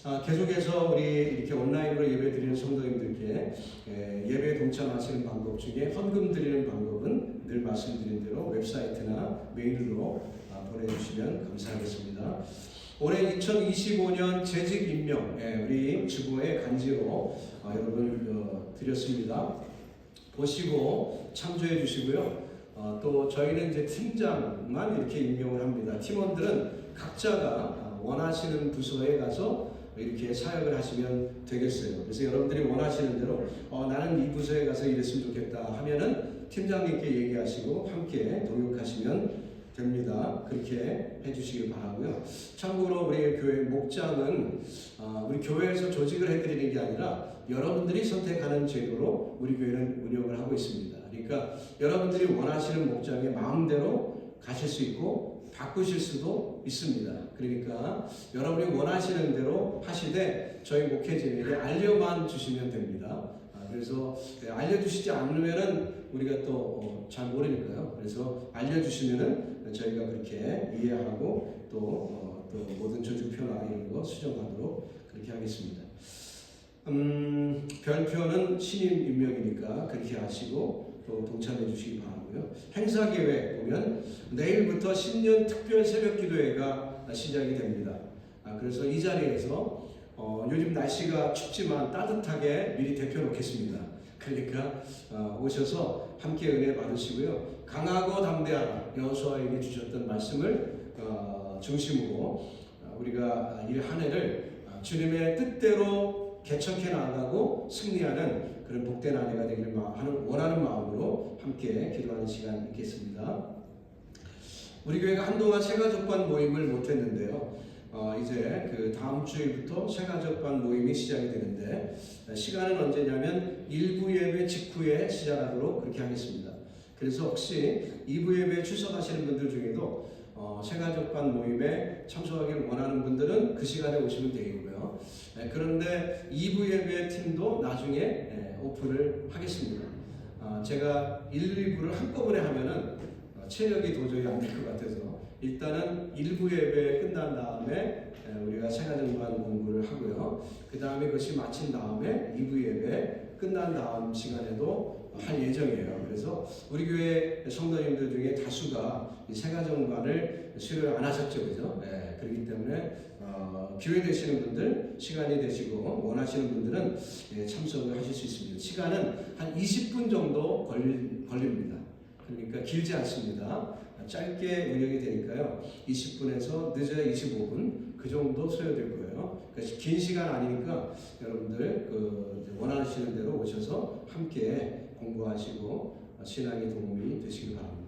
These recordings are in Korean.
계속해서 우리 이렇게 온라인으로 예배 드리는 성도님들께 예배에 동참하시는 방법 중에 헌금 드리는 방법은 늘 말씀드린 대로 웹사이트나 메일로 보내주시면 감사하겠습니다. 올해 2025년 재직 임명 우리 주보의 간지로 여러분 드렸습니다. 보시고 참조해 주시고요. 또 저희는 이제 팀장만 이렇게 임명을 합니다. 팀원들은 각자가 원하시는 부서에 가서 이렇게 사역을 하시면 되겠어요. 그래서 여러분들이 원하시는 대로 나는 이 부서에 가서 일했으면 좋겠다 하면은 팀장님께 얘기하시고 함께 동역하시면 됩니다. 그렇게 해주시길 바라고요. 참고로 우리 교회 목장은 우리 교회에서 조직을 해드리는 게 아니라 여러분들이 선택하는 제도로 우리 교회는 운영을 하고 있습니다. 그러니까 여러분들이 원하시는 목장에 마음대로 가실 수 있고 바꾸실 수도 있습니다. 그러니까 여러분이 원하시는 대로 하시되 저희 목회진에게 알려만 주시면 됩니다. 그래서 알려주시지 않으면은 우리가 또 잘 모르니까요. 그래서 알려주시면은 저희가 그렇게 이해하고 또 모든 조직표나 이런 거 수정하도록 그렇게 하겠습니다. 별표는 신임 임명이니까 그렇게 하시고 또 동참해 주시기 바라고요. 행사 계획 보면 내일부터 신년 특별 새벽 기도회가 시작이 됩니다. 그래서 이 자리에서 요즘 날씨가 춥지만 따뜻하게 미리 데펴 놓겠습니다. 그러니까 오셔서 함께 은혜 받으시고요. 강하고 담대하라 여호수아에게 주셨던 말씀을 중심으로 우리가 이 한 해를 주님의 뜻대로 개척해 나가고 승리하는 그런 복된 한 해가 되기를 원하는 마음으로 함께 기도하는 시간 있겠습니다. 우리 교회가 한동안 새가족반 모임을 못했는데요. 이제 그 다음 주일부터 새가족반 모임이 시작이 되는데 시간은 언제냐면 1부 예배 직후에 시작하도록 그렇게 하겠습니다. 그래서 혹시 2부 예배에 출석하시는 분들 중에도 새가족반 모임에 참석하기를 원하는 분들은 그 시간에 오시면 되겠고요. 그런데 2부 예배 팀도 나중에 오픈을 하겠습니다. 제가 1, 2부를 한꺼번에 하면은 체력이 도저히 안 될 것 같아서 일단은 1부 예배 끝난 다음에 우리가 새가족반 공부를 하고요. 그 다음에 그것이 마친 다음에 2부 예배 끝난 다음 시간에도 할 예정이에요. 그래서 우리 교회 성도님들 중에 다수가 이 새가족반을 수료를 안 하셨죠, 그죠? 그렇기 때문에 기회 되시는 분들, 시간이 되시고 원하시는 분들은 참석을 하실 수 있습니다. 시간은 한 20분 정도 걸립니다. 그러니까 길지 않습니다. 짧게 운영이 되니까요. 20분에서 늦어야 25분 그 정도 소요될 거예요. 그러니까 긴 시간 아니니까 여러분들 원하시는 대로 오셔서 함께 공부하시고 신앙에 도움이 되시기 바랍니다.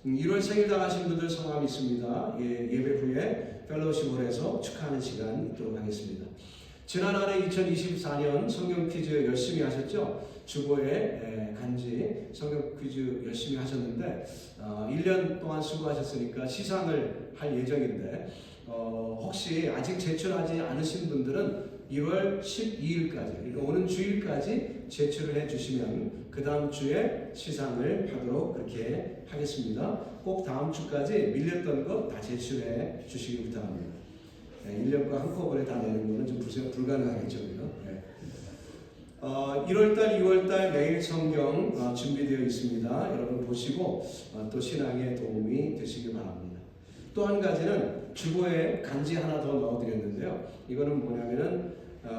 1월 생일 당하신 분들 성함이 있습니다. 예배 후에 펠로우십홀에서 축하하는 시간 있도록 하겠습니다. 지난 한 해 2024년 성경 퀴즈 열심히 하셨죠? 주보에 간지 성경 퀴즈 열심히 하셨는데 1년 동안 수고하셨으니까 시상을 할 예정인데 혹시 아직 제출하지 않으신 분들은 1월 12일까지 오는 주일까지 제출을 해주시면 그 다음 주에 시상을 하도록 그렇게 하겠습니다. 꼭 다음 주까지 밀렸던 것 다 제출해 주시기 부탁합니다. 1년과 한꺼번에 다 내는 거는 좀 불가능하겠죠. 1월달, 2월달 매일 성경 준비되어 있습니다. 여러분 보시고 또 신앙에 도움이 되시기 바랍니다. 또 한 가지는 주보에 간지 하나 더 넣어드렸는데요. 이거는 뭐냐면은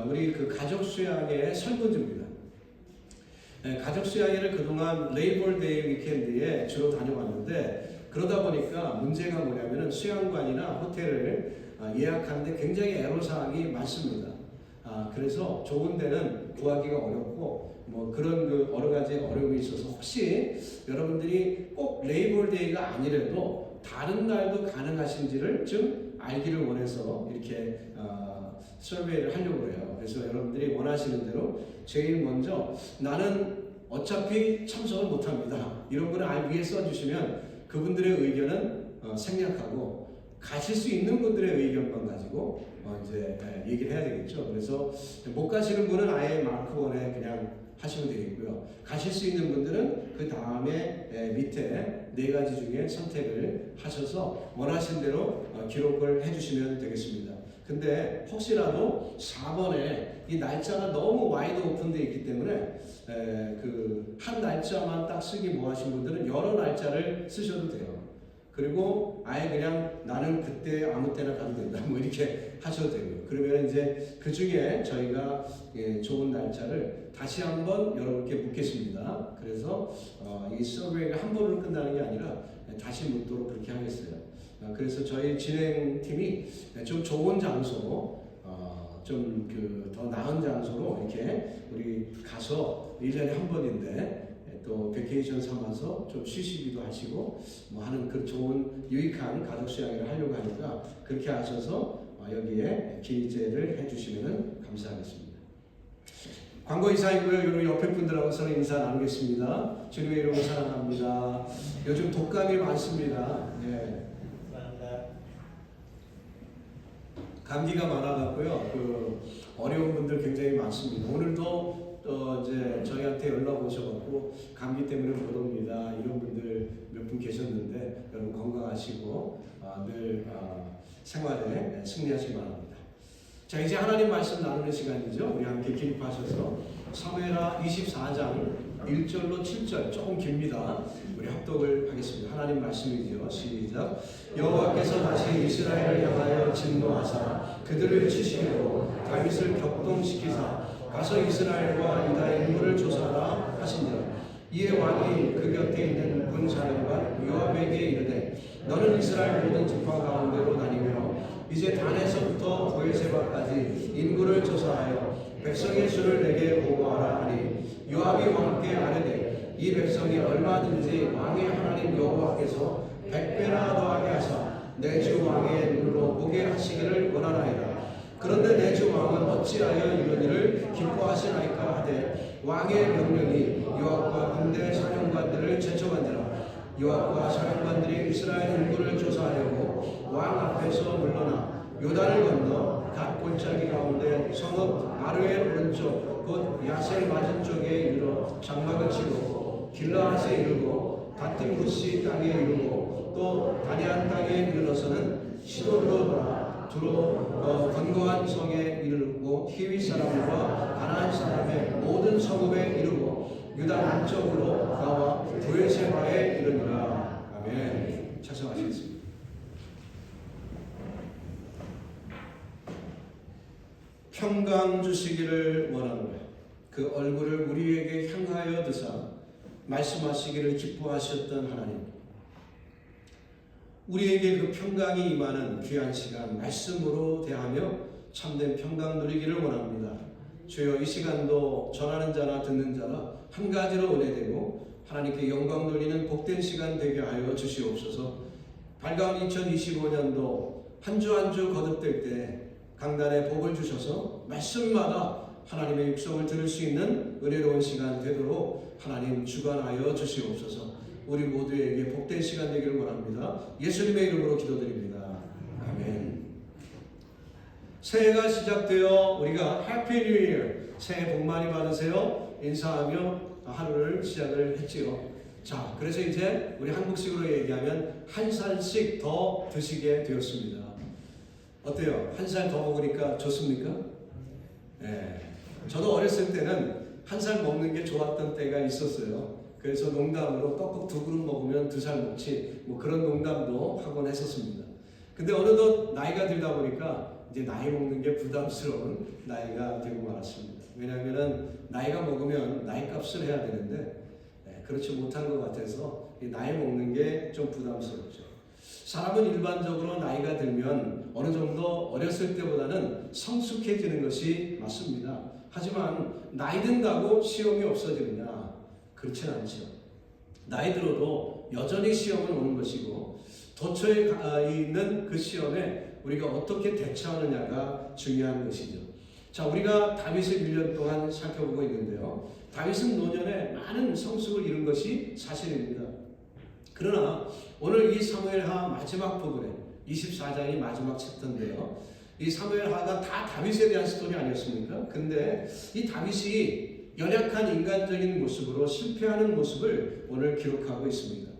우리 그 가족 수양회 설문지입니다. 가족 수양회를 그동안 레이벌데이 위켄드에 주로 다녀왔는데 그러다 보니까 문제가 뭐냐면은 수양관이나 호텔을 예약하는데 굉장히 애로사항이 많습니다. 그래서 좋은 데는 구하기가 어렵고 뭐 그런 여러 가지 어려움이 있어서 혹시 여러분들이 꼭 레이벌데이가 아니라도 다른 날도 가능하신지를 좀 알기를 원해서 이렇게 서베이를 하려고 해요. 그래서 여러분들이 원하시는 대로 제일 먼저 나는 어차피 참석을 못합니다. 이런 분을 위에 써주시면 그분들의 의견은 생략하고 가실 수 있는 분들의 의견만 가지고 이제 얘기를 해야 되겠죠. 그래서 못 가시는 분은 아예 마크원에 그냥 하시면 되겠고요. 가실 수 있는 분들은 그 다음에 밑에 4가지 중에 선택을 하셔서 원하신 대로 기록을 해주시면 되겠습니다. 근데 혹시라도 4번에 이 날짜가 너무 와이드 오픈되어 있기 때문에 그 한 날짜만 딱 쓰기 뭐 하신 분들은 여러 날짜를 쓰셔도 돼요. 그리고 아예 그냥 나는 그때 아무 때나 가도 된다 뭐 이렇게 하셔도 되고요. 그러면 이제 그 중에 저희가 좋은 날짜를 다시 한번 여러분께 묻겠습니다. 그래서 이 서베이가 한 번으로 끝나는 게 아니라 다시 묻도록 그렇게 하겠어요. 그래서 저희 진행팀이 좀 좋은 장소, 좀 더 나은 장소로 이렇게 우리 가서 1년에 한 번인데 또 베케이션 삼아서 좀 쉬시기도 하시고 뭐 하는 그 좋은 유익한 가족 수양회를 하려고 하니까 그렇게 하셔서 여기에 기재를 해주시면 감사하겠습니다. 광고 이상이고요. 여러분 옆에 분들하고 서로 인사 나누겠습니다. 주님의 이름으로 사랑합니다. 요즘 독감이 많습니다. 네. 감기가 많아갖고요. 그 어려운 분들 굉장히 많습니다. 오늘도 이제 저희한테 연락 오셔갖고 감기 때문에 못 옵니다. 이런 분들 몇 분 계셨는데 여러분 건강하시고 늘 생활에 승리하시기 바랍니다. 자, 이제 하나님 말씀 나누는 시간이죠. 우리 함께 기립하셔서 사무엘하 24장 1절로 7절 조금 깁니다. 우리 합독을 하겠습니다. 하나님 말씀이죠. 시작. 여호와께서 다시 이스라엘을 향하여 진노하사 그들을 치시고 다윗을 격동시키사 가서 이스라엘과 유다의 인물을 조사하라 하시니라. 이에 왕이 그 곁에 있는 군사령관 요압에게 이르되 너는 이스라엘 모든 지파 가운데로 다니며 이제 단에서부터 브엘세바까지 인구를 조사하여 백성의 수를 내게 보고하라 하니 요압이 왕께 아뢰되 이 백성이 얼마든지 왕의 하나님 여호와께서 100배나 더하게 하사 내 주 왕의 눈으로 보게 하시기를 원하나이다. 그런데 내 주 왕은 어찌하여 이런 일을 기뻐하시나이까 하되 왕의 명령이 요압과 군대 사령관들을 제쳐간지라. 요압과 사령관들이 이스라엘 인구를 조사하려고 왕 앞에서 물러나 요단을 건너 갓 골짜기 가운데 성읍 아르엘 오른쪽 곧 야셀 맞은쪽에 이르러 장막을 치고 길라앗에 이르고 갓딤 후시 땅에 이르고 또 다니안 땅에 이르러서는 시돈으로 돌아 두로 건거한 성에 이르고 히위 사람과 가나안 사람의 모든 성읍에 이르고 유다 남쪽으로 나와 브엘세바에 이르니라. 아멘. 찬송하시겠습니다. 평강 주시기를 원하노라. 그 얼굴을 우리에게 향하여 드사 말씀하시기를 기뻐하셨던 하나님, 우리에게 그 평강이 임하는 귀한 시간 말씀으로 대하며 참된 평강 누리기를 원합니다. 주여, 이 시간도 전하는 자나 듣는 자나 한 가지로 은혜되고 하나님께 영광 돌리는 복된 시간 되게 하여 주시옵소서. 밝은 2025년도 한 주 한 주 거듭될 때 강단에 복을 주셔서 말씀마다 하나님의 육성을 들을 수 있는 은혜로운 시간 되도록 하나님 주관하여 주시옵소서. 우리 모두에게 복된 시간 되기를 원합니다. 예수님의 이름으로 기도드립니다. 아멘. 새해가 시작되어 우리가 해피 뉴 이어, 새해 복 많이 받으세요 인사하며 하루를 시작을 했지요. 자, 그래서 이제 우리 한국식으로 얘기하면 한 살씩 더 드시게 되었습니다. 어때요? 한 살 더 먹으니까 좋습니까? 네. 저도 어렸을 때는 한 살 먹는 게 좋았던 때가 있었어요. 그래서 농담으로 떡국 2그릇 먹으면 2살 먹지, 뭐 그런 농담도 하곤 했었습니다. 근데 어느덧 나이가 들다 보니까 이제 나이 먹는 게 부담스러운 나이가 되고 말았습니다. 왜냐하면 나이가 먹으면 나이 값을 해야 되는데 그렇지 못한 것 같아서 나이 먹는 게 좀 부담스럽죠. 사람은 일반적으로 나이가 들면 어느 정도 어렸을 때보다는 성숙해지는 것이 맞습니다. 하지만 나이 든다고 시험이 없어지느냐? 그렇진 않죠. 나이 들어도 여전히 시험은 오는 것이고 도처에 있는 그 시험에 우리가 어떻게 대처하느냐가 중요한 것이죠. 자, 우리가 다윗을 1년 동안 살펴보고 있는데요. 다윗은 노년에 많은 성숙을 이룬 것이 사실입니다. 그러나 오늘 이 사무엘하 마지막 부분에 24장이 마지막 챕터인데요. 이 사무엘하가 다 다윗에 대한 스토리 아니었습니까? 근데 이 다윗이 연약한 인간적인 모습으로 실패하는 모습을 오늘 기록하고 있습니다.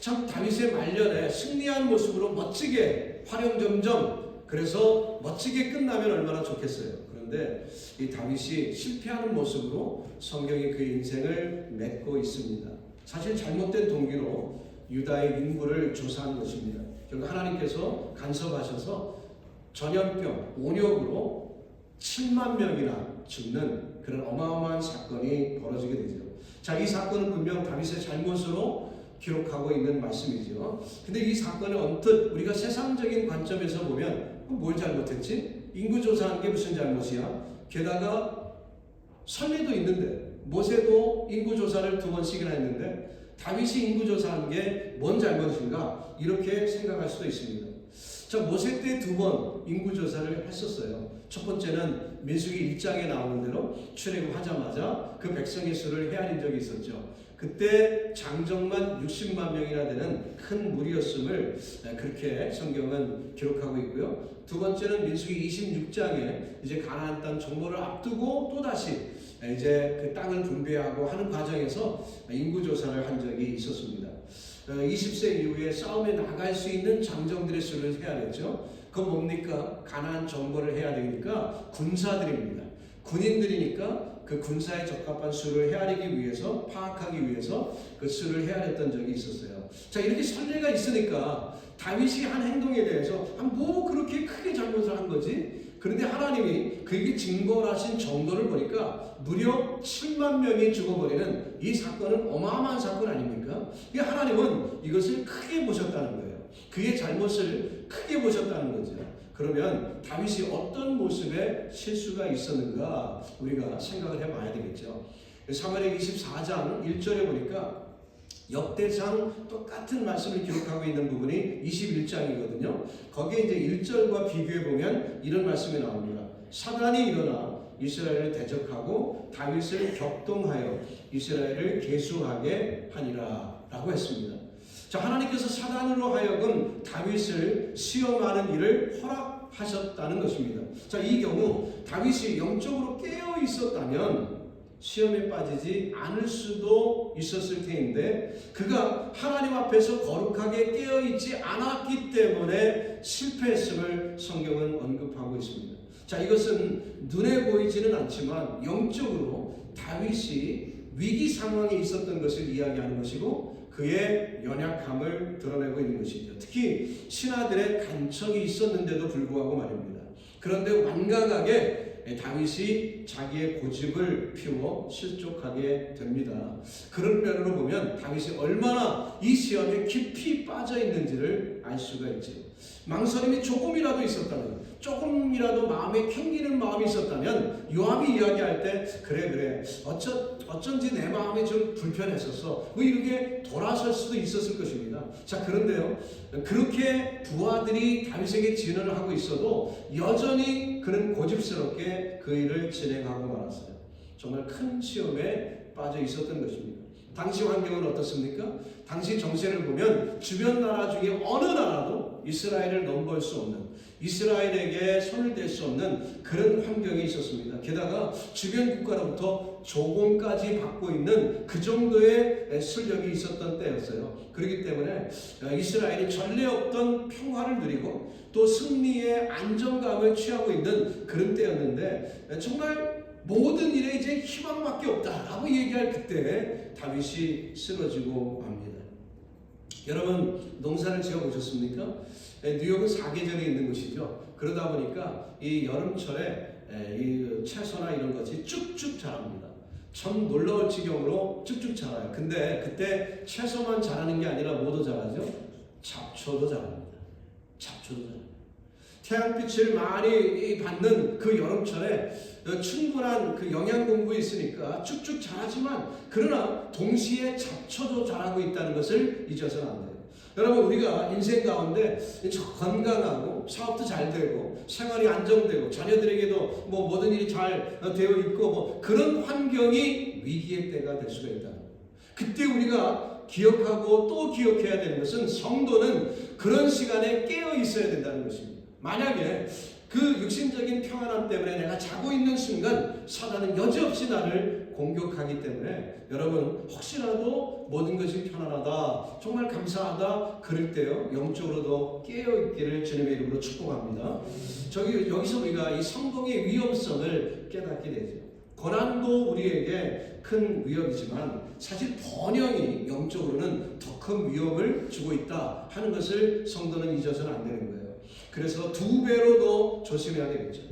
참 다윗의 말년에 승리한 모습으로 멋지게 활용점점 그래서 멋지게 끝나면 얼마나 좋겠어요. 그런데 이 다윗이 실패하는 모습으로 성경이 그 인생을 맺고 있습니다. 사실 잘못된 동기로 유다의 인구를 조사한 것입니다. 결국 하나님께서 간섭하셔서 전염병, 온역으로 7만 명이나 죽는 그런 어마어마한 사건이 벌어지게 되죠. 자, 이 사건은 분명 다윗의 잘못으로 기록하고 있는 말씀이죠. 근데 이 사건을 언뜻 우리가 세상적인 관점에서 보면 뭘 잘못했지? 인구조사한 게 무슨 잘못이야? 게다가 선례도 있는데 모세도 인구조사를 2번씩이나 했는데 다윗이 인구조사한 게 뭔 잘못인가? 이렇게 생각할 수도 있습니다. 자, 모세 때 2번 인구조사를 했었어요. 첫 번째는 민수기 1장에 나오는 대로 출애굽하자마자 그 백성의 수를 헤아린 적이 있었죠. 그때 장정만 60만 명이나 되는 큰 무리였음을 그렇게 성경은 기록하고 있고요. 두 번째는 민수기 26장에 이제 가나안 땅 정보를 앞두고 또다시 이제 그 땅을 분배하고 하는 과정에서 인구조사를 한 적이 있었습니다. 20세 이후에 싸움에 나갈 수 있는 장정들의 수를 헤아렸죠. 그건 뭡니까? 가나안 정벌을 해야 되니까 군사들입니다. 군인들이니까 그 군사에 적합한 수를 헤아리기 위해서, 파악하기 위해서 그 수를 헤아렸던 적이 있었어요. 자, 이렇게 선례가 있으니까 다윗이 한 행동에 대해서 뭐 그렇게 크게 잘못을 한 거지? 그런데 하나님이 그에게 징벌하신 정도를 보니까 무려 7만 명이 죽어버리는 이 사건은 어마어마한 사건 아닙니까? 하나님은 이것을 크게 보셨다는 거예요. 그의 잘못을 크게 보셨다는 거죠. 그러면 다윗이 어떤 모습의 실수가 있었는가 우리가 생각을 해봐야 되겠죠. 사무엘하 24장 1절에 보니까 역대상 똑같은 말씀을 기록하고 있는 부분이 21장이거든요. 거기에 이제 1절과 비교해 보면 이런 말씀이 나옵니다. 사단이 일어나 이스라엘을 대적하고 다윗을 격동하여 이스라엘을 계수하게 하니라 라고 했습니다. 자, 하나님께서 사단으로 하여금 다윗을 시험하는 일을 허락하셨다는 것입니다. 자, 이 경우 다윗이 영적으로 깨어 있었다면 시험에 빠지지 않을 수도 있었을 텐데 그가 하나님 앞에서 거룩하게 깨어있지 않았기 때문에 실패했음을 성경은 언급하고 있습니다. 자, 이것은 눈에 보이지는 않지만 영적으로 다윗이 위기 상황에 있었던 것을 이야기하는 것이고 그의 연약함을 드러내고 있는 것이죠. 특히 신하들의 간척이 있었는데도 불구하고 말입니다. 그런데 완강하게 다윗이 자기의 고집을 피워 실족하게 됩니다. 그런 면으로 보면 다윗이 얼마나 이 시험에 깊이 빠져 있는지를 알 수가 있죠. 망설임이 조금이라도 있었다면, 조금이라도 마음에 캥기는 마음이 있었다면 요압이 이야기할 때 그래 어쩐지 내 마음이 좀 불편했었어 뭐 이렇게 돌아설 수도 있었을 것입니다. 자, 그런데요, 그렇게 부하들이 다윗에게 진언을 하고 있어도 여전히 그는 고집스럽게 그 일을 진행하고 말았어요. 정말 큰 시험에 빠져 있었던 것입니다. 당시 환경은 어떻습니까? 당시 정세를 보면 주변 나라 중에 어느 나라도 이스라엘을 넘볼 수 없는, 이스라엘에게 손을 댈 수 없는 그런 환경이 있었습니다. 게다가 주변 국가로부터 조공까지 받고 있는 그 정도의 실력이 있었던 때였어요. 그렇기 때문에 이스라엘이 전례 없던 평화를 누리고 또 승리의 안정감을 취하고 있는 그런 때였는데 정말 모든 일에 이제 희망밖에 없다라고 얘기할 그때 다윗이 쓰러지고 맙니다. 여러분, 농사를 지어 보셨습니까? 뉴욕은 사계절이 있는 곳이죠. 그러다 보니까 이 여름철에 이 채소나 이런 것이 쭉쭉 자랍니다. 참 놀라울 지경으로 쭉쭉 자라요. 근데 그때 채소만 자라는 게 아니라 뭐도 자라죠? 잡초도 자랍니다. 잡초도 자랍니다. 태양빛을 많이 받는 그 여름철에 충분한 그 영양 공급이 있으니까 쭉쭉 자라지만 그러나 동시에 잡초도 자라고 있다는 것을 잊어서는 안 돼요. 여러분, 우리가 인생 가운데 건강하고 사업도 잘 되고 생활이 안정되고 자녀들에게도 뭐 모든 일이 잘 되어 있고 뭐 그런 환경이 위기의 때가 될 수가 있다. 그때 우리가 기억하고 또 기억해야 되는 것은 성도는 그런 시간에 깨어 있어야 된다는 것입니다. 만약에 그 육신적인 평안함 때문에 내가 자고 있는 순간 사단은 여지없이 나를 공격하기 때문에 여러분 혹시라도 모든 것이 편안하다, 정말 감사하다 그럴 때요 영적으로도 깨어있기를 주님의 이름으로 축복합니다. 여기서 우리가 이 성공의 위험성을 깨닫게 되죠. 고난도 우리에게 큰 위협이지만 사실 번영이 영적으로는 더 큰 위협을 주고 있다 하는 것을 성도는 잊어서는 안 되는 거예요. 그래서 2배로 더 조심해야 되겠죠.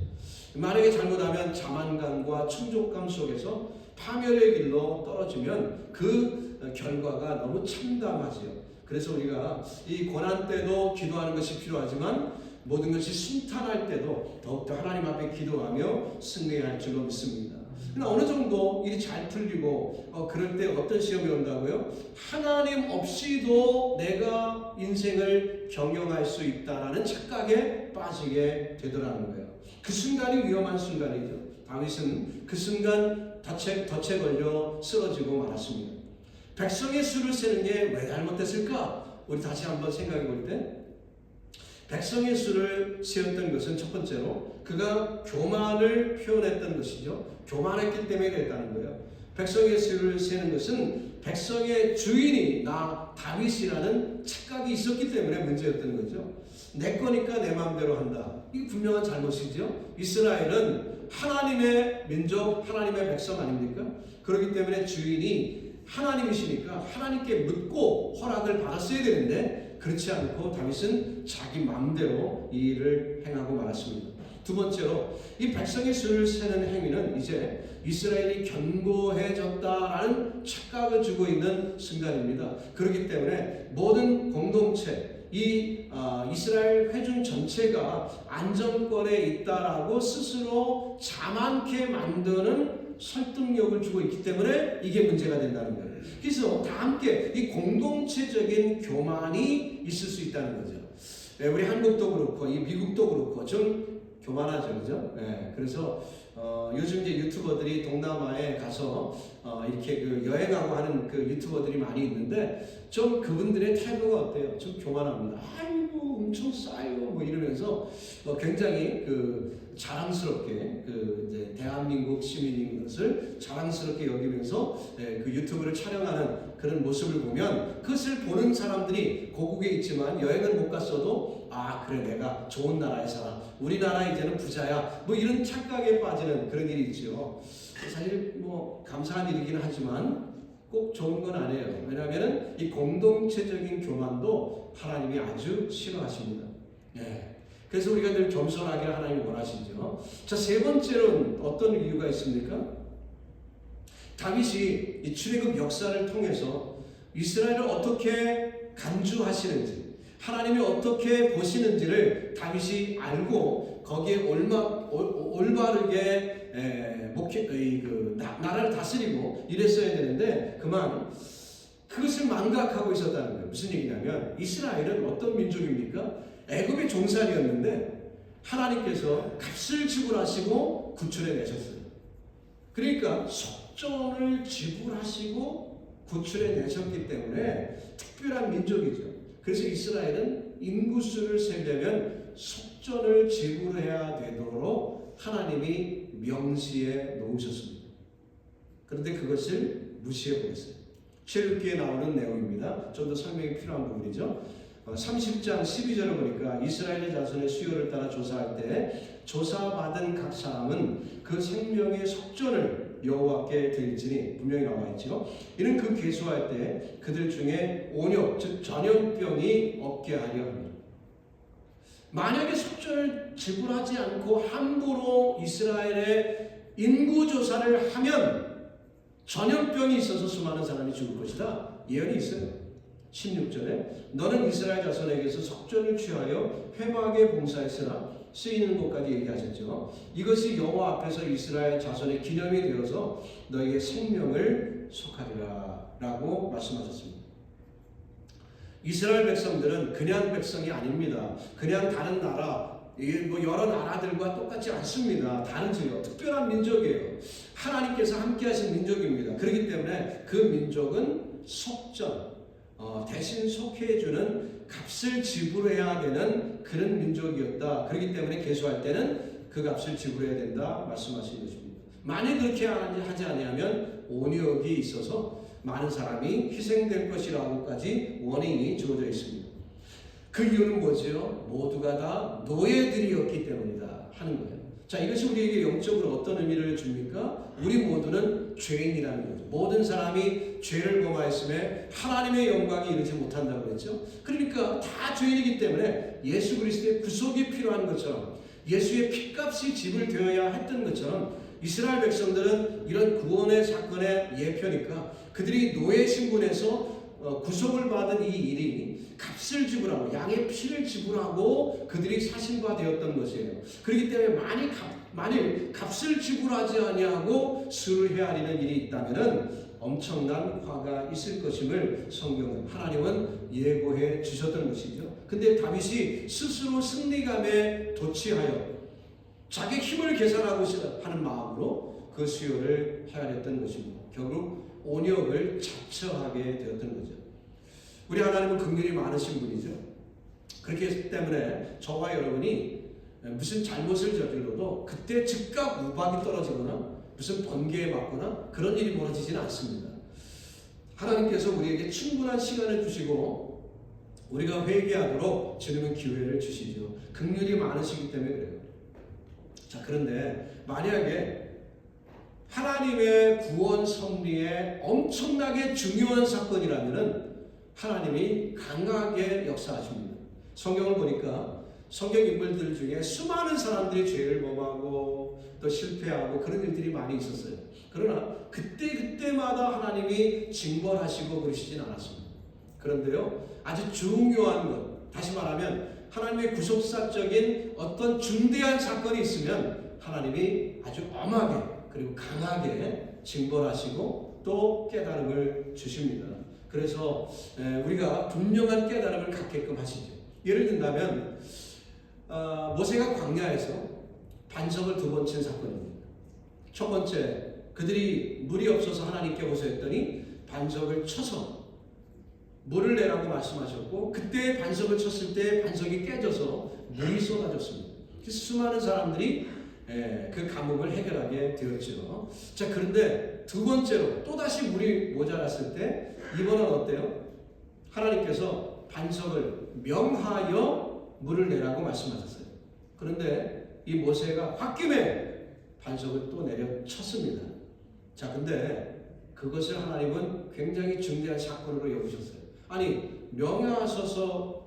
만약에 잘못하면 자만감과 충족감 속에서 파멸의 길로 떨어지면 그 결과가 너무 참담하지요. 그래서 우리가 이 고난 때도 기도하는 것이 필요하지만 모든 것이 순탄할 때도 더욱더 하나님 앞에 기도하며 승리해야 할 줄로 믿습니다. 그러나 어느 정도 일이 잘 풀리고 그럴 때 어떤 시험이 온다고요? 하나님 없이도 내가 인생을 경영할 수 있다라는 착각에 빠지게 되더라는 거예요. 그 순간이 위험한 순간이죠. 다윗은 그 순간 덫에 걸려 쓰러지고 말았습니다. 백성의 수를 세는 게 왜 잘못됐을까? 우리 다시 한번 생각해 볼 때 백성의 수를 세웠던 것은 첫 번째로 그가 교만을 표현했던 것이죠. 교만했기 때문에 그랬다는 거예요. 백성의 수를 세는 것은 백성의 주인이 나 다윗이라는 착각이 있었기 때문에 문제였던 거죠. 내 거니까 내 마음대로 한다. 이게 분명한 잘못이죠. 이스라엘은 하나님의 민족, 하나님의 백성 아닙니까? 그렇기 때문에 주인이 하나님이시니까 하나님께 묻고 허락을 받았어야 되는데 그렇지 않고 다윗은 자기 마음대로 이 일을 행하고 말았습니다. 두 번째로 이 백성의 수를 세는 행위는 이제 이스라엘이 견고해졌다라는 착각을 주고 있는 순간입니다. 그렇기 때문에 모든 공동체, 이스라엘 회중 전체가 안정권에 있다라고 스스로 자만케 만드는 설득력을 주고 있기 때문에 이게 문제가 된다는 거예요. 그래서 다 함께 이 공동체적인 교만이 있을 수 있다는 거죠. 우리 한국도 그렇고 이 미국도 그렇고 좀 교만하죠, 그죠? 그래서 요즘 이제 유튜버들이 동남아에 가서 이렇게 그 여행하고 하는 그 유튜버들이 많이 있는데 좀 그분들의 태도가 어때요? 좀 교만합니다. 아이고 엄청 싸요, 뭐 이러면서 굉장히 그 자랑스럽게 그 이제 대한민국 시민인 것을 자랑스럽게 여기면서 그 유튜브를 촬영하는 그런 모습을 보면 그것을 보는 사람들이 고국에 있지만 여행을 못 갔어도 아 그래 내가 좋은 나라에 살아, 우리나라 이제는 부자야, 뭐 이런 착각에 빠지는 그런 일이 있죠. 사실 뭐 감사한 일이긴 하지만 꼭 좋은 건 아니에요. 왜냐하면 이 공동체적인 교만도 하나님이 아주 싫어하십니다. 그래서 우리가 늘 겸손하기를 하나님이 원하시죠. 자, 세 번째로는 어떤 이유가 있습니까? 다윗이 이 출애굽 역사를 통해서 이스라엘을 어떻게 간주하시는지, 하나님이 어떻게 보시는지를 다윗이 알고 거기에 올바르게 나라를 다스리고 이랬어야 되는데 그만 그것을 망각하고 있었다는 거예요. 무슨 얘기냐면 이스라엘은 어떤 민족입니까? 애굽의 종살이였는데 하나님께서 값을 지불하시고 구출해 내셨어요. 그러니까 속전을 지불하시고 구출해 내셨기 때문에 특별한 민족이죠. 그래서 이스라엘은 인구수를 세려면 속전을 지불해야 되도록 하나님이 명시해 놓으셨습니다. 그런데 그것을 무시해 버렸어요. 출애굽기에 나오는 내용입니다. 좀 더 설명이 필요한 부분이죠. 30장 12절을 보니까 이스라엘의 자손의 수요를 따라 조사할 때 조사받은 각 사람은 그 생명의 속전을 여호와께 드릴지니 분명히 나와 있죠. 이는 그 계수할 때 그들 중에 온역 즉 전염병이 없게 하려 합니다. 만약에 속전을 지불하지 않고 함부로 이스라엘의 인구조사를 하면 전염병이 있어서 수많은 사람이 죽을 것이다. 예언이 있어요. 16절에 너는 이스라엘 자손에게서 속전을 취하여 회막에 봉사했으나 쓰이는 것까지 얘기하셨죠. 이것이 여호와 앞에서 이스라엘 자손의 기념이 되어서 너희의 생명을 속하리라 라고 말씀하셨습니다. 이스라엘 백성들은 그냥 백성이 아닙니다. 그냥 다른 나라 뭐 여러 나라들과 똑같지 않습니다. 다르지요. 특별한 민족이에요. 하나님께서 함께하신 민족입니다. 그렇기 때문에 그 민족은 속전, 대신 속해주는 값을 지불해야 되는 그런 민족이었다. 그렇기 때문에 계수할 때는 그 값을 지불해야 된다 말씀하신 것입니다. 만약 그렇게 하지 아니하면 온유역이 있어서 많은 사람이 희생될 것이라고까지 워닝이 주어져 있습니다. 그 이유는 뭐죠? 모두가 다 노예들이었기 때문이다 하는 거예요. 자, 이것이 우리에게 영적으로 어떤 의미를 줍니까? 우리 모두는 죄인이라는 거죠. 모든 사람이 죄를 범하였음에 하나님의 영광이 이르지 못한다고 했죠. 그러니까 다 죄인이기 때문에 예수 그리스도의 구속이 필요한 것처럼, 예수의 피값이 지불되어야 했던 것처럼, 이스라엘 백성들은 이런 구원의 사건의 예표니까 그들이 노예 신분에서 구속을 받은 이 일이 값을 지불하고 양의 피를 지불하고 그들이 사신과되었던 것이에요. 그렇기 때문에 만일 값을 지불하지 아니하고 수를 헤아리는 일이 있다면은 엄청난 화가 있을 것임을 성경은, 하나님은 예고해 주셨던 것이죠. 근데 다윗이 스스로 승리감에 도취하여 자기 힘을 계산하고 하는 마음으로 그 수요를 헤아렸던 것입니다. 결국 온역을 자처하게 되었던 거죠. 우리 하나님은 긍휼이 많으신 분이죠. 그렇기 때문에 저와 여러분이 무슨 잘못을 저질러도 그때 즉각 우박이 떨어지거나 무슨 번개에 맞거나 그런 일이 벌어지지는 않습니다. 하나님께서 우리에게 충분한 시간을 주시고 우리가 회개하도록 주님은 기회를 주시죠. 긍휼이 많으시기 때문에 그래요. 자, 그런데 만약에 하나님의 구원 섭리에 엄청나게 중요한 사건이라면은 하나님이 강하게 역사하십니다. 성경을 보니까 성경 인물들 중에 수많은 사람들이 죄를 범하고 또 실패하고 그런 일들이 많이 있었어요. 그러나 그때마다 하나님이 징벌하시고 그러시진 않았습니다. 그런데요, 아주 중요한 것, 다시 말하면 하나님의 구속사적인 어떤 중대한 사건이 있으면 하나님이 아주 엄하게 그리고 강하게 징벌하시고 또 깨달음을 주십니다. 그래서 우리가 분명한 깨달음을 갖게끔 하시죠. 예를 든다면 모세가 광야에서 반석을 2번 친 사건입니다. 첫 번째, 그들이 물이 없어서 하나님께 호소했더니 반석을 쳐서 물을 내라고 말씀하셨고, 그때 반석을 쳤을 때 반석이 깨져서 물이 쏟아졌습니다. 그래서 수많은 사람들이 그 가뭄을 해결하게 되었죠. 자, 그런데 두 번째로 또다시 물이 모자랐을 때 이번은 어때요? 하나님께서 반석을 명하여 물을 내라고 말씀하셨어요. 그런데 이 모세가 홧김에 반석을 또 내려쳤습니다. 자, 근데 그것을 하나님은 굉장히 중대한 사건으로 여기셨어요. 아니, 명하셔서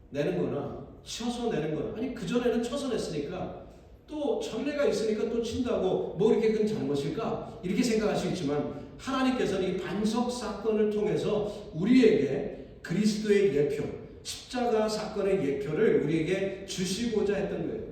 내는 거나 쳐서 내는 거나, 아니 그전에는 쳐서 냈으니까 또 전례가 있으니까 또 친다고 뭐 이렇게 큰 잘못일까? 이렇게 생각할 수 있지만 하나님께서는 이 반석 사건을 통해서 우리에게 그리스도의 예표, 십자가 사건의 예표를 우리에게 주시고자 했던 거예요.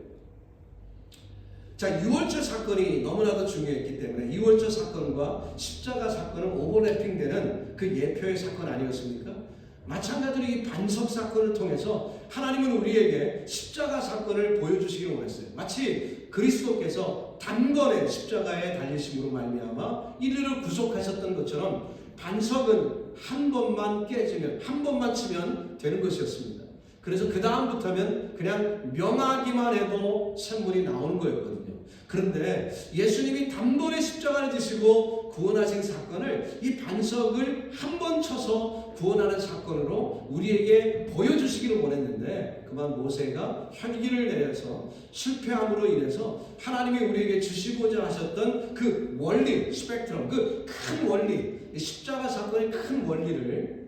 자, 유월절 사건이 너무나도 중요했기 때문에 유월절 사건과 십자가 사건은 오버래핑되는 그 예표의 사건 아니었습니까? 마찬가지로 이 반석 사건을 통해서 하나님은 우리에게 십자가 사건을 보여주시기 원했어요. 마치 그리스도께서 단번에 십자가에 달리심으로 말미암아 인류를 구속하셨던 것처럼 반석은 한 번만 깨지면, 한 번만 치면 되는 것이었습니다. 그래서 그 다음부터는 그냥 명하기만 해도 샘물이 나오는 거였거든요. 그런데 예수님이 단번에 십자가를 지시고 구원하신 사건을 이 반석을 한 번 쳐서 구원하는 사건으로 우리에게 보여주시기를 원했는데 그만 모세가 혈기를 내려서 실패함으로 인해서 하나님이 우리에게 주시고자 하셨던 그 원리, 스펙트럼, 그 큰 원리, 십자가 사건의 큰 원리를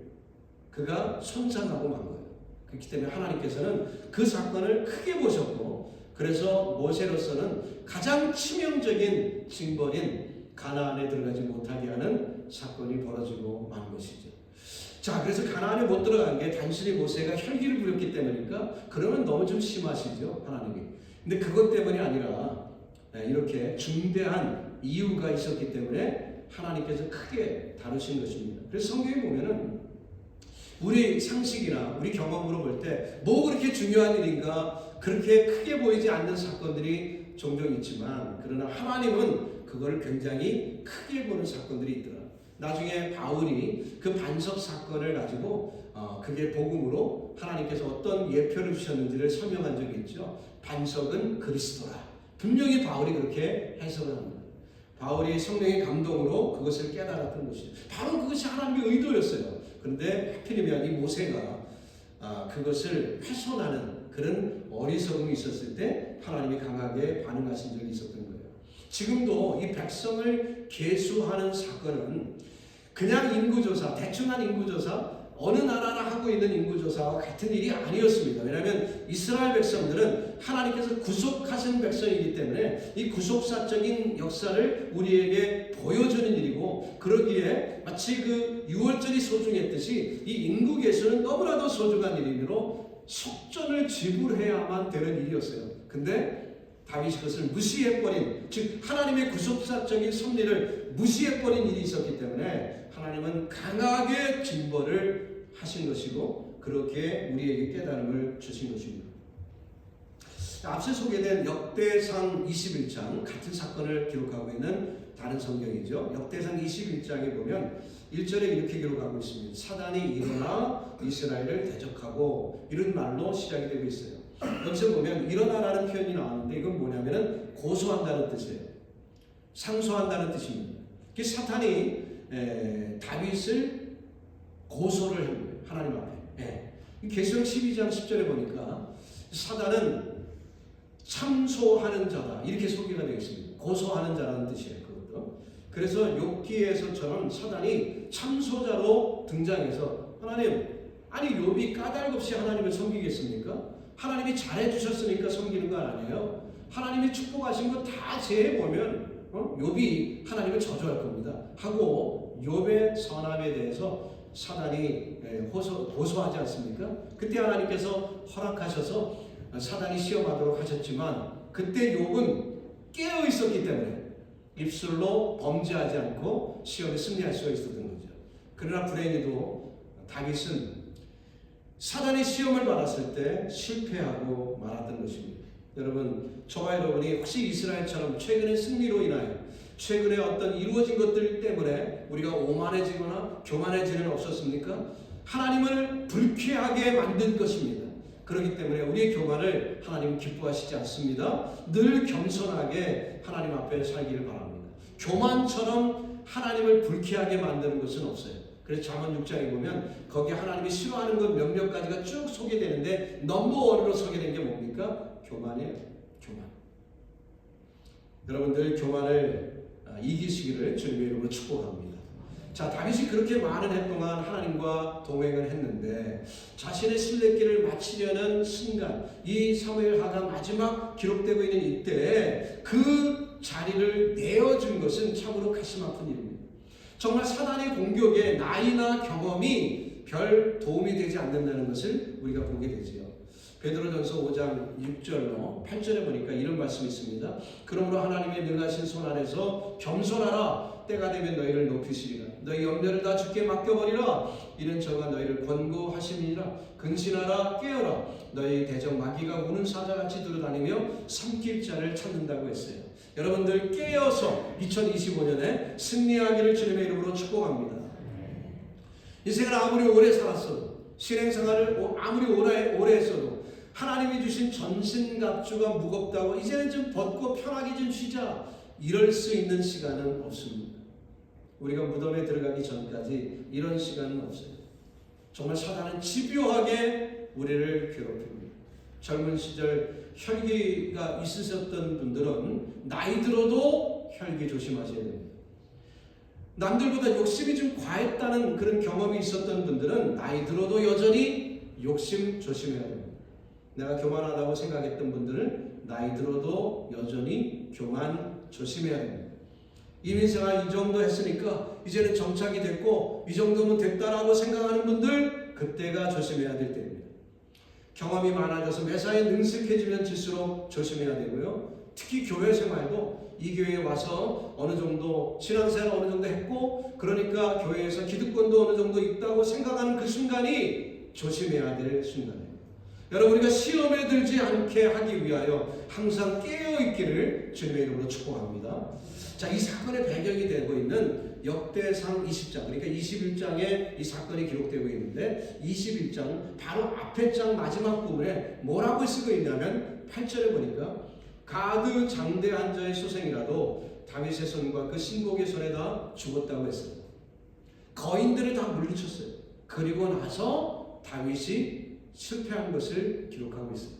그가 손상하고 만 거예요. 그렇기 때문에 하나님께서는 그 사건을 크게 보셨고, 그래서 모세로서는 가장 치명적인 징벌인 가나안에 들어가지 못하게 하는 사건이 벌어지고 만 것이죠. 자, 그래서 가나안에 못 들어간 게 단순히 모세가 혈기를 부렸기 때문이니까 그러면 너무 좀 심하시죠, 하나님이. 근데 그것 때문이 아니라 이렇게 중대한 이유가 있었기 때문에 하나님께서 크게 다루신 것입니다. 그래서 성경에 보면은 우리 상식이나 우리 경험으로 볼 때 뭐 그렇게 중요한 일인가 그렇게 크게 보이지 않는 사건들이 종종 있지만, 그러나 하나님은 그걸 굉장히 크게 보는 사건들이 있더라. 나중에 바울이 그 반석 사건을 가지고 그게 복음으로 하나님께서 어떤 예표를 주셨는지를 설명한 적이 있죠. 반석은 그리스도라. 분명히 바울이 그렇게 해석을 합니다. 바울이 성령의 감동으로 그것을 깨달았던 것이죠. 바로 그것이 하나님의 의도였어요. 그런데 하필이면 이 모세가 그것을 훼손하는 그런 어리석음이 있었을 때 하나님이 강하게 반응하신 적이 있었던 거예요. 지금도 이 백성을 계수하는 사건은 그냥 인구조사, 대충한 인구조사, 어느 나라나 하고 있는 인구조사와 같은 일이 아니었습니다. 왜냐하면 이스라엘 백성들은 하나님께서 구속하신 백성이기 때문에 이 구속사적인 역사를 우리에게 보여주는 일이고, 그러기에 마치 그 유월절이 소중했듯이 이 인구 계수는 너무나도 소중한 일이므로 속전을 지불해야만 되는 일이었어요. 근데 다윗이 그것을 무시해버린, 즉 하나님의 구속사적인 섭리를 무시해버린 일이 있었기 때문에 하나님은 강하게 징벌을 하신 것이고, 그렇게 우리에게 깨달음을 주신 것입니다. 앞서 소개된 역대상 21장, 같은 사건을 기록하고 있는 다른 성경이죠. 역대상 21장에 보면 1절에 이렇게 기록하고 있습니다. 사단이 일어나 이스라엘을 대적하고, 이런 말로 시작이 되고 있어요. 여기서 보면 일어나라는 표현이 나왔는데 이건 뭐냐면은 고소한다는 뜻이에요. 상소한다는 뜻입니다. 사탄이 다윗을 고소를 합니다. 하나님 앞에. 계시록 12장 10절에 보니까 사단은 참소하는 자다, 이렇게 소개가 되어 있습니다. 고소하는 자라는 뜻이에요. 그것도. 그래서 욥기에서처럼 사단이 참소자로 등장해서 하나님, 아니 욥이 까닭없이 하나님을 섬기겠습니까? 하나님이 잘해주셨으니까 섬기는 거 아니에요? 하나님이 축복하신 거 다 재해보면 욥이 하나님을 저주할 겁니다 하고 욥의 선함에 대해서 사단이 고소하지 않습니까? 그때 하나님께서 허락하셔서 사단이 시험하도록 하셨지만, 그때 욥은 깨어 있었기 때문에 입술로 범죄하지 않고 시험에 승리할 수가 있었던 거죠. 그러나 불행히도 다윗은 사단의 시험을 받았을 때 실패하고 말았던 것입니다. 여러분, 저와 여러분이 혹시 이스라엘처럼 최근의 승리로 인하여, 최근에 어떤 이루어진 것들 때문에 우리가 오만해지거나 교만해지는 없었습니까? 하나님을 불쾌하게 만든 것입니다. 그렇기 때문에 우리의 교만을 하나님은 기뻐하시지 않습니다. 늘 겸손하게 하나님 앞에 살기를 바랍니다. 교만처럼 하나님을 불쾌하게 만드는 것은 없어요. 그래서 잠언 6장에 보면 거기 하나님이 싫어하는 것 몇몇 가지가 쭉 소개되는데 넘버 1으로 소개된 게 뭡니까? 교만이에요. 교만. 여러분들 교만을 이기시기를 주님의 이름으로 축복합니다. 자, 다윗이 그렇게 많은 해 동안 하나님과 동행을 했는데 자신의 순례길을 마치려는 순간, 이 사무엘 하가 마지막 기록되고 있는 이때에 그 자리를 내어준 것은 참으로 가슴 아픈 일입니다. 정말 사단의 공격에 나이나 경험이 별 도움이 되지 않는다는 것을 우리가 보게 되지요. 베드로전서 5장 6절로 8절에 보니까 이런 말씀이 있습니다. 그러므로 하나님의 능하신 손 안에서 겸손하라. 때가 되면 너희를 높이시리라. 너희 염려를 다 주께 맡겨버리라. 이는 저가 너희를 권고하심이니라. 근신하라. 깨어라. 너희 대적 마귀가 우는 사자같이 돌아다니며 삼킬 자를 찾는다고 했어요. 여러분들 깨어서 2025년에 승리하기를 주님의 이름으로 축복합니다. 인생을 아무리 오래 살았어도, 신행생활을 아무리 오래 했어도 하나님이 주신 전신갑주가 무겁다고 이제는 좀 벗고 편하게 좀 쉬자, 이럴 수 있는 시간은 없습니다. 우리가 무덤에 들어가기 전까지 이런 시간은 없어요. 정말 사단은 집요하게 우리를 괴롭힙니다. 젊은 시절 혈기가 있으셨던 분들은 나이 들어도 혈기 조심하셔야 됩니다. 남들보다 욕심이 좀 과했다는 그런 경험이 있었던 분들은 나이 들어도 여전히 욕심 조심해야 됩니다. 내가 교만하다고 생각했던 분들은 나이 들어도 여전히 교만 조심해야 됩니다. 이민생활 이 정도 했으니까 이제는 정착이 됐고 이 정도면 됐다라고 생각하는 분들, 그때가 조심해야 될 때입니다. 경험이 많아져서 매사에 능숙해지면 질수록 조심해야 되고요. 특히 교회 생활도 이 교회에 와서 어느 정도 신앙생활 어느 정도 했고, 그러니까 교회에서 기득권도 어느 정도 있다고 생각하는 그 순간이 조심해야 될 순간이에요. 여러분, 우리가 시험에 들지 않게 하기 위하여 항상 깨어있기를 주님의 이름으로 축복합니다. 자, 이 사건의 배경이 되고 있는 역대상 20장, 그러니까 21장에 이 사건이 기록되고 있는데 21장 바로 앞에 장 마지막 부분에 뭐라고 쓰고 있냐면 8절에 보니까 가드 장대한 자의 소생이라도 다윗의 손과 그 신복의 손에다 죽었다고 했어요. 거인들을 다 물리쳤어요. 그리고 나서 다윗이 실패한 것을 기록하고 있어요.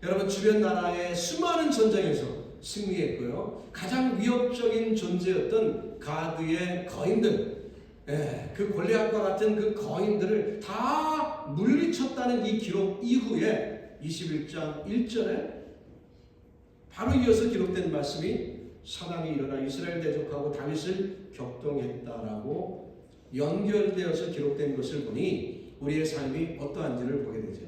여러분, 주변 나라의 수많은 전쟁에서 승리했고요. 가장 위협적인 존재였던 가드의 거인들, 그 골리앗과 같은 그 거인들을 다 물리쳤다는 이 기록 이후에 21장 1절에 바로 이어서 기록된 말씀이 사단이 일어나 이스라엘 대적하고 다윗을 격동했다라고 연결되어서 기록된 것을 보니 우리의 삶이 어떠한지를 보게 되죠.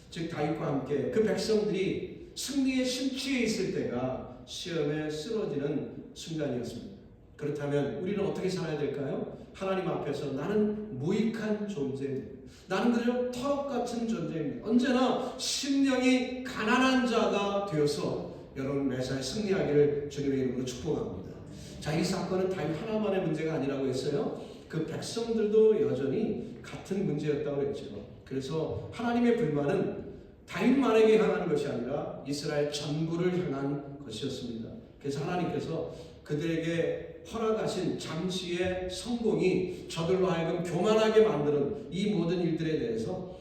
즉 다윗과 함께 그 백성들이 승리에 심취해 있을 때가 시험에 쓰러지는 순간이었습니다. 그렇다면 우리는 어떻게 살아야 될까요? 하나님 앞에서 나는 무익한 존재입니다. 나는 그저 털업 같은 존재입니다. 언제나 심령이 가난한 자가 되어서 여러분 매사에 승리하기를 주님의 이름으로 축복합니다. 자, 이 사건은 다윗 하나만의 문제가 아니라고 했어요. 그 백성들도 여전히 같은 문제였다고 했죠. 그래서 하나님의 불만은 다윗만에게 향하는 것이 아니라 이스라엘 전부를 향한 것이었습니다. 그래서 하나님께서 그들에게 허락하신 잠시의 성공이 저들로 하여금 교만하게 만드는 이 모든 일들에 대해서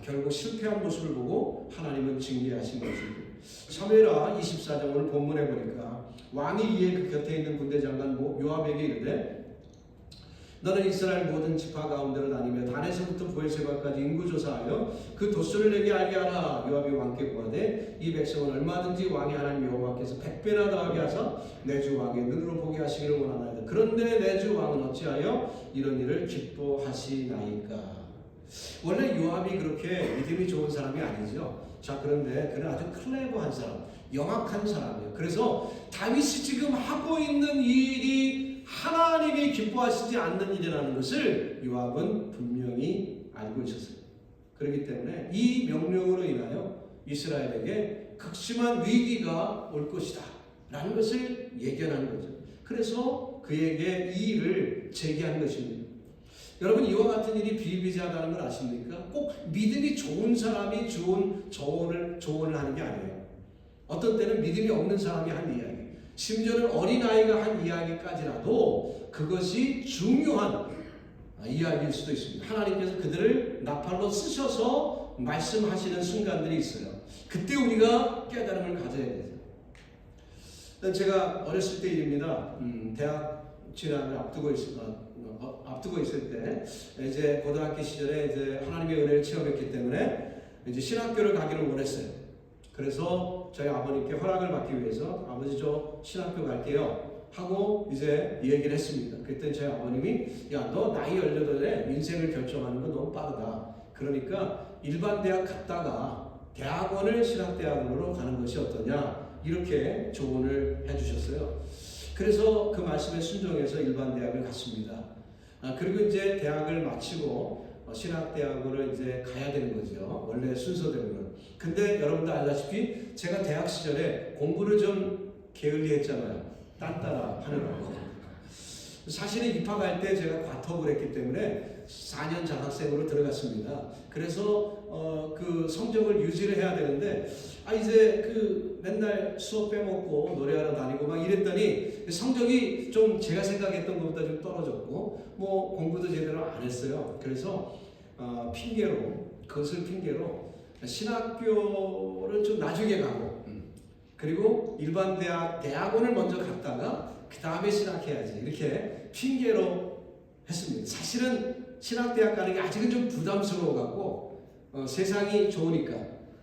결국 실패한 모습을 보고 하나님은 징계하신 것입니다. 사무엘하 24장 오늘 본문에 보니까 왕이 이에 그 곁에 있는 군대 장관 요압에게 이르되 너는 이스라엘 모든 지파 가운데로 다니며 단에서부터 브엘세바까지 인구조사하여 그 도수를 내게 알게 하라. 요압이 왕께 구하되 이 백성은 얼마든지 왕이 하나님 여호와께서 100배나 더하게 하사 내 주 왕의 눈으로 보게 하시기를 원하나이다. 그런데 내 주 왕은 어찌하여 이런 일을 기뻐하시나이까. 원래 요압이 그렇게 믿음이 좋은 사람이 아니죠. 자, 그런데 그는 아주 클레버한 사람, 영악한 사람이에요. 그래서 다윗이 지금 하고 있는 이 일이 하나님이 기뻐하시지 않는 일이라는 것을 요압은 분명히 알고 있었어요. 그렇기 때문에 이 명령으로 인하여 이스라엘에게 극심한 위기가 올 것이다 라는 것을 예견한 거죠. 그래서 그에게 이 일을 제기한 것입니다. 여러분, 이와 같은 일이 비일비재하다는 걸 아십니까? 꼭 믿음이 좋은 사람이 좋은 조언을 하는 게 아니에요. 어떤 때는 믿음이 없는 사람이 한 이야기, 심지어는 어린아이가 한 이야기까지라도 그것이 중요한 이야기일 수도 있습니다. 하나님께서 그들을 나팔로 쓰셔서 말씀하시는 순간들이 있어요. 그때 우리가 깨달음을 가져야 되죠. 제가 어렸을 때 일입니다. 대학 진학을 앞두고 있을 때 이제 고등학교 시절에 이제 하나님의 은혜를 체험했기 때문에 이제 신학교를 가기를 원했어요. 그래서 저희 아버님께 허락을 받기 위해서 아버지 저 신학교 갈게요 하고 이제 얘기를 했습니다. 그랬더니 저희 아버님이 야, 너 나이 18에 인생을 결정하는 건 너무 빠르다. 그러니까 일반 대학 갔다가 대학원을 신학대학원으로 가는 것이 어떠냐 이렇게 조언을 해주셨어요. 그래서 그 말씀에 순종해서 일반 대학을 갔습니다. 그리고 이제 대학을 마치고 신학대학원을 이제 가야 되는 거죠. 원래 순서대로는. 근데 여러분도 알다시피 제가 대학 시절에 공부를 좀 게을리했잖아요. 딴따라 하느라고. 사실은 입학할 때 제가 과톱을 했기 때문에 4년 장학생으로 들어갔습니다. 그래서 그 성적을 유지를 해야 되는데 이제 그 맨날 수업 빼먹고 노래하러 다니고 막 이랬더니 성적이 좀 제가 생각했던 것보다 좀 떨어졌고 뭐 공부도 제대로 안 했어요. 그래서 그것을 핑계로 신학교를 좀 나중에 가고 그리고 일반 대학원을 먼저 갔다가 그 다음에 신학해야지 이렇게 핑계로 했습니다. 사실은 신학대학 가는 게 아직은 좀 부담스러워 갖고 세상이 좋으니까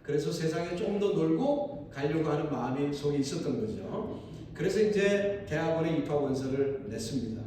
그래서 세상에 좀 더 놀고 가려고 하는 마음이 속에 있었던 거죠. 그래서 이제 대학원에 입학 원서를 냈습니다.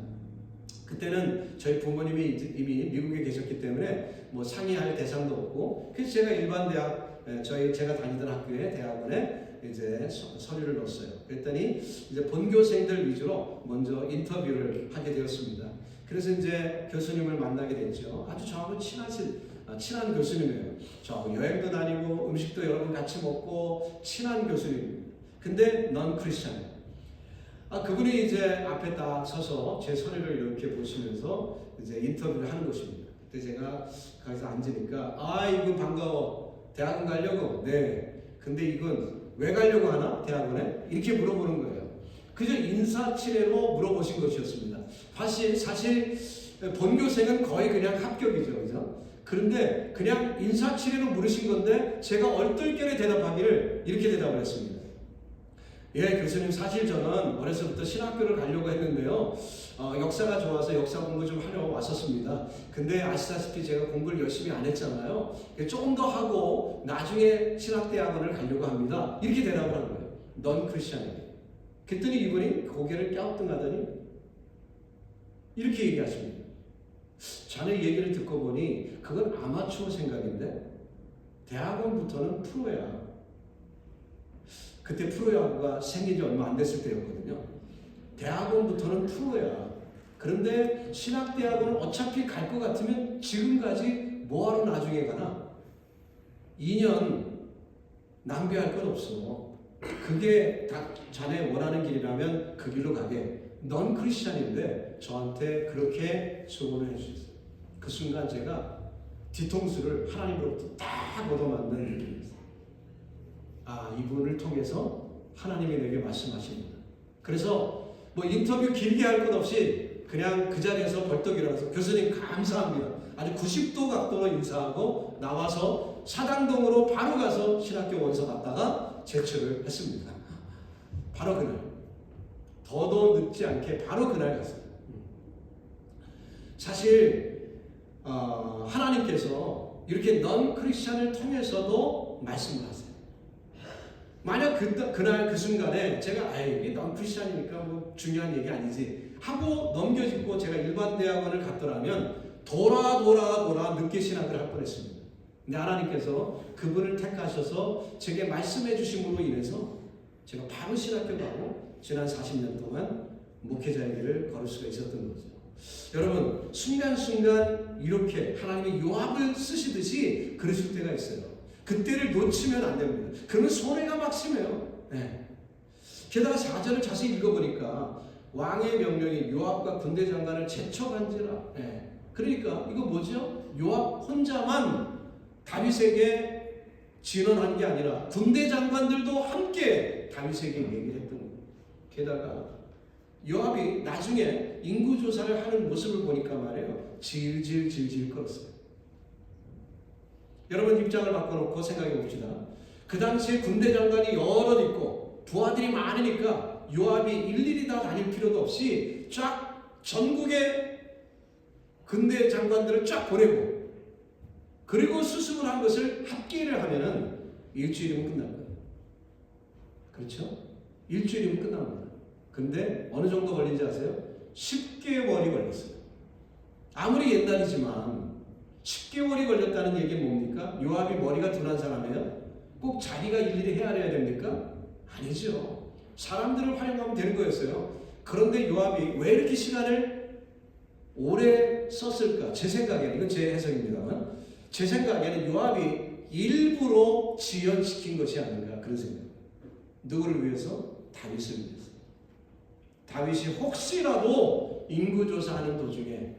그때는 저희 부모님이 이미 미국에 계셨기 때문에 뭐 상의할 대상도 없고 그래서 제가 일반 대학 제가 다니던 학교에 대학원에 이제 서류를 넣었어요. 그랬더니 이제 본교생들 위주로 먼저 인터뷰를 하게 되었습니다. 그래서 이제 교수님을 만나게 됐죠. 아주 저하고 친하신 친한 교수님이에요. 저 여행도 다니고 음식도 여러 번 같이 먹고 친한 교수님입니다. 근데 넌 크리스찬이에요. 그분이 이제 앞에 딱 서서 제 서류를 이렇게 보시면서 이제 인터뷰를 하는 것입니다. 그때 제가 거기서 앉으니까 이건 반가워. 대학원 가려고? 네. 근데 이건 왜 가려고 하나? 대학원에? 이렇게 물어보는 거예요. 그저 인사치레로 물어보신 것이었습니다. 사실 본교생은 거의 그냥 합격이죠. 그죠? 그런데 그냥 인사치레로 물으신 건데 제가 얼떨결에 대답하기를 이렇게 대답을 했습니다. 예, 교수님, 사실 저는 어려서부터 신학교를 가려고 했는데요. 역사가 좋아서 역사 공부 좀 하러 왔었습니다. 근데 아시다시피 제가 공부를 열심히 안 했잖아요. 조금 더 하고 나중에 신학대학원을 가려고 합니다. 이렇게 대답을 한 거예요. 넌 크리스찬이에요. 그랬더니 이분이 고개를 갸우뚱하더니 이렇게 얘기하십니다. 자네 얘기를 듣고 보니 그건 아마추어 생각인데 대학원부터는 프로야. 그때 프로야구가 생긴 지 얼마 안 됐을 때였거든요. 대학원부터는 프로야. 그런데 신학대학원은 어차피 갈 것 같으면 지금 가지 뭐하러 나중에 가나? 2년 낭비할 건 없어. 그게 다 자네 원하는 길이라면 그 길로 가게. 넌 크리스찬인데 저한테 그렇게 소원을 해주셨어요. 그 순간 제가 뒤통수를 하나님으로부터 딱 얻어맞는 느낌이었어요. 이분을 통해서 하나님이 내게 말씀하십니다. 그래서 뭐 인터뷰 길게 할 것 없이 그냥 그 자리에서 벌떡 일어나서 교수님 감사합니다. 아주 90도 각도로 인사하고 나와서 사당동으로 바로 가서 신학교 원서 받다가 제출을 했습니다. 바로 그날. 더도 늦지 않게 바로 그날 갔어요. 사실 하나님께서 이렇게 넌 크리스찬을 통해서도 말씀을 하세요. 만약 그날 그 순간에 제가 이게 넌 크리스찬이니까 뭐 중요한 얘기 아니지 하고 넘겨짚고 제가 일반 대학원을 갔더라면 돌아 늦게 신학을 할 뻔했습니다. 근데 하나님께서 그분을 택하셔서 제게 말씀해 주심으로 인해서 제가 바로 신학교 가고 지난 40년 동안 목회자의 길을 걸을 수가 있었던 거죠. 여러분, 순간순간 이렇게 하나님이 요압을 쓰시듯이 그러실 때가 있어요. 그때를 놓치면 안 됩니다. 그러면 손해가 막심해요. 네. 게다가 4절을 자세히 읽어보니까 왕의 명령이 요압과 군대 장관을 제쳐간지라. 네. 그러니까 이거 뭐죠? 요압 혼자만 다윗에게 진언한 게 아니라 군대 장관들도 함께 다윗에게 얘기를 했던 거예요. 게다가 요압이 나중에 인구조사를 하는 모습을 보니까 말이에요. 질질 끌었어요. 여러분 입장을 바꿔놓고 생각해 봅시다. 그 당시에 군대 장관이 여럿 있고 부하들이 많으니까 요압이 일일이 다 다닐 필요도 없이 쫙 전국의 군대 장관들을 쫙 보내고 그리고 수습을 한 것을 합계를 하면은 일주일이면 끝날 거예요. 그렇죠? 일주일이면 끝납니다. 근데 어느 정도 걸린지 아세요? 10개월이 걸렸어요. 아무리 옛날이지만 10개월이 걸렸다는 얘기는 뭡니까? 요압이 머리가 둔한 사람이에요? 꼭 자기가 일일이 헤아려야 됩니까? 아니죠. 사람들을 활용하면 되는 거였어요. 그런데 요압이 왜 이렇게 시간을 오래 썼을까? 제 생각에는, 이건 제 해석입니다만, 제 생각에는 요압이 일부러 지연시킨 것이 아닌가 그런 생각입니다. 누구를 위해서? 다윗을 위해서. 다윗이 혹시라도 인구조사하는 도중에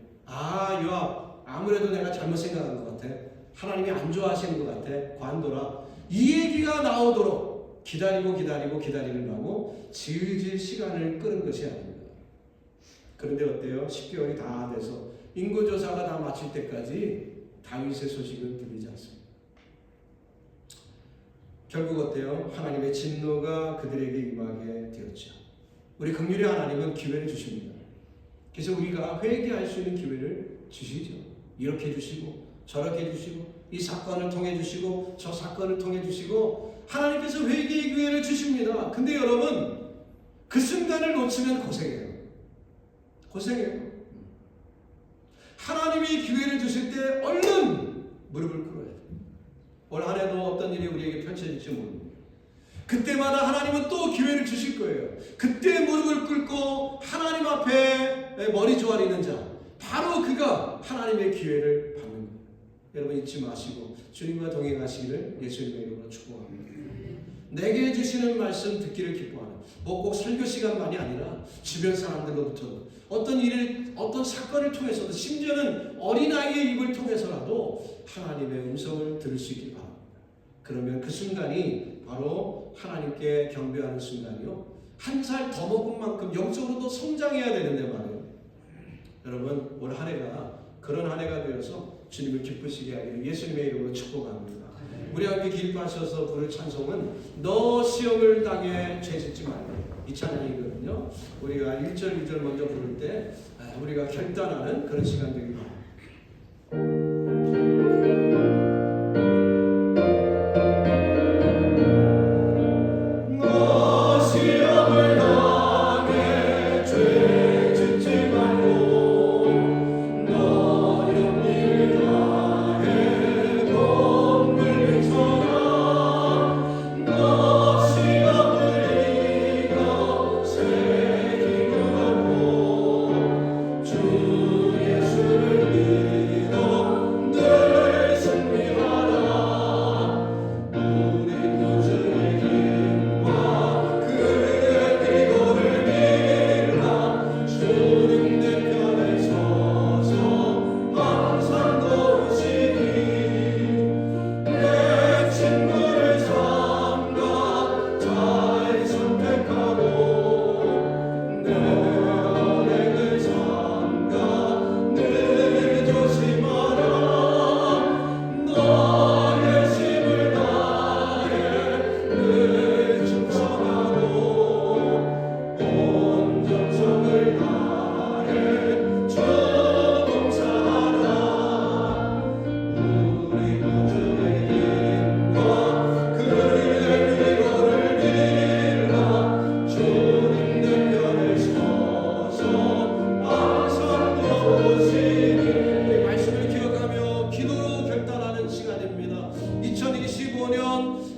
요압 아무래도 내가 잘못 생각한 것 같아. 하나님이 안 좋아하시는 것 같아. 관둬라. 이 얘기가 나오도록 기다리려고 질질 시간을 끄는 것이 아닙니다. 그런데 어때요? 10개월이 다 돼서 인구조사가 다 마칠 때까지 다윗의 소식은 들리지 않습니다. 결국 어때요? 하나님의 진노가 그들에게 임하게 되었죠. 우리 긍휼의 하나님은 기회를 주십니다. 그래서 우리가 회개할 수 있는 기회를 주시죠. 이렇게 해주시고 저렇게 해주시고 이 사건을 통해 주시고 저 사건을 통해 주시고 하나님께서 회개의 기회를 주십니다. 근데 여러분 그 순간을 놓치면 고생해요. 하나님이 기회를 주실 때 얼른 무릎을 꿇어야 돼요. 올 한 해도 어떤 일이 우리에게 펼쳐질지 모릅니다. 그때마다 하나님은 또 기회를 주실 거예요. 그때 무릎을 꿇고 하나님 앞에 머리 조아리는 자, 바로 그가 하나님의 기회를 받는 거예요. 여러분 잊지 마시고 주님과 동행하시기를 예수님의 이름으로 축복합니다. 내게 주시는 말씀 듣기를 기뻐하는, 꼭 설교 시간만이 아니라 주변 사람들로부터 어떤 일을, 어떤 사건을 통해서도, 심지어는 어린아이의 입을 통해서라도 하나님의 음성을 들을 수 있기 바랍니다. 그러면 그 순간이 바로 하나님께 경배하는 순간이요, 한 살 더 먹은 만큼 영적으로도 성장해야 되는데 말이에요. 여러분 올 한 해가 그런 한 해가 되어서 주님을 기쁘시게 하기를 예수님의 이름으로 축복합니다. 우리 함께 기뻐하셔서 부를 찬송은 너 시험을 당해 죄짓지 말고, 이 찬양이거든요. 우리가 1절 2절 먼저 부를 때 우리가 결단하는 그런 시간 되기 바랍니다.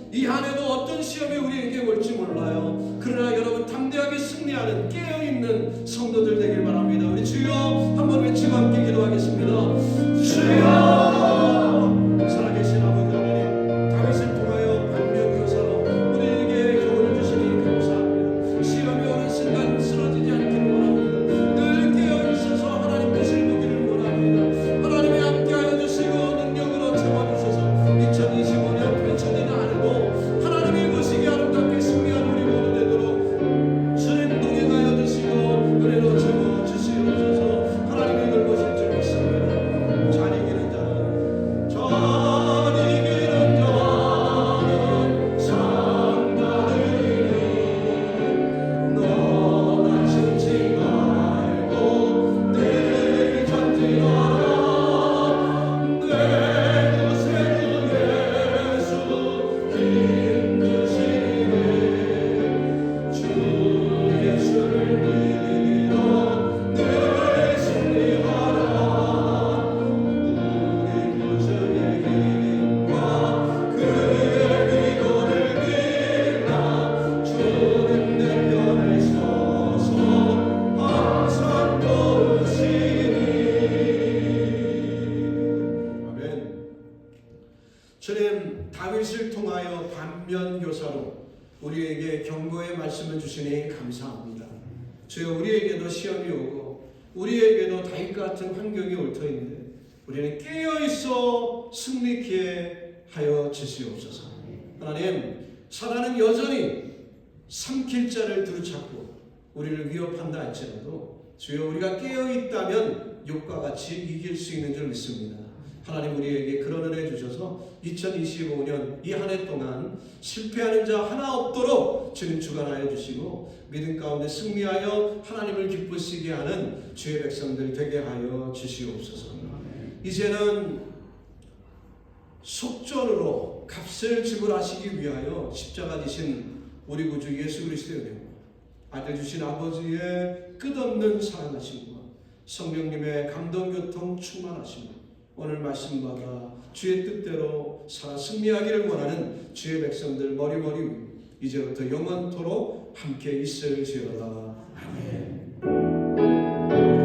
이 한 해도 어떤 시험이 우리에게 올지 몰라요. 그러나 여러분 담대하게 승리하는 깨어있는 성도들 되길 바랍니다. 우리 주여 한번 외치고 함께 기도하겠습니다. 주여, 살아계신 아버지 하나님, 다윗을 통하여 반면교사로 우리에게 교훈을 주시니 감사합니다. 시험이 오는 순간 쓰러지지 않기를 원합니다. 늘 깨어있어서 하나님 뜻을 보기를 원합니다. 하나님의 함께하여 주시고 능력으로 채워주셔서 2025년 펼쳐지는 하루도 하나님이 보시기에 아름답게 승리한 우리 모두 되도록 주님 동행하여 주시고 은혜로 채워주시옵소서. 하나님이 이걸 보실 줄 믿습니다. 잘 이기는 자는 상관을 이니 너나 숨지 말고 늘 전진하라. 내 구세주 예수 힘주시네. 주 예수를 믿어 늘 승리하라. 우리 구주의 힘과 그의 위로를 빌라. 주는 내 편에 서서 항상 도우시니. 아멘. 주님, 다윗을 통하여 반면교사로 우리에게 경고의 말씀을 주시니 감사합니다. 주여, 우리에게도 시험이 오고 우리에게도 다윗 같은 환경이 올 터인데 우리는 깨어있어 승리케 하여 주시옵소서. 하나님, 사단은 여전히 삼킬 자를 두루찾고 우리를 위협한다 할지라도 주여, 우리가 깨어있다면 욕과 같이 이길 수 있는 줄 믿습니다. 하나님, 우리에게 그런 은혜 주셔서 2025년 이 한 해 동안 실패하는 자 하나 없도록 주님 주관하여 주시고 믿음 가운데 승리하여 하나님을 기쁘시게 하는 주의 백성들 되게 하여 주시옵소서. 이제는 속전으로 값을 지불하시기 위하여 십자가 지신 우리 구주 예수 그리스도의 은혜와 아들 주신 아버지의 끝없는 사랑하심과 성령님의 감동교통 충만하심과 오늘 말씀받아 주의 뜻대로 살아 승리하기를 원하는 주의 백성들 머리머리 위 이제부터 영원토록 함께 있을지어다. 아멘.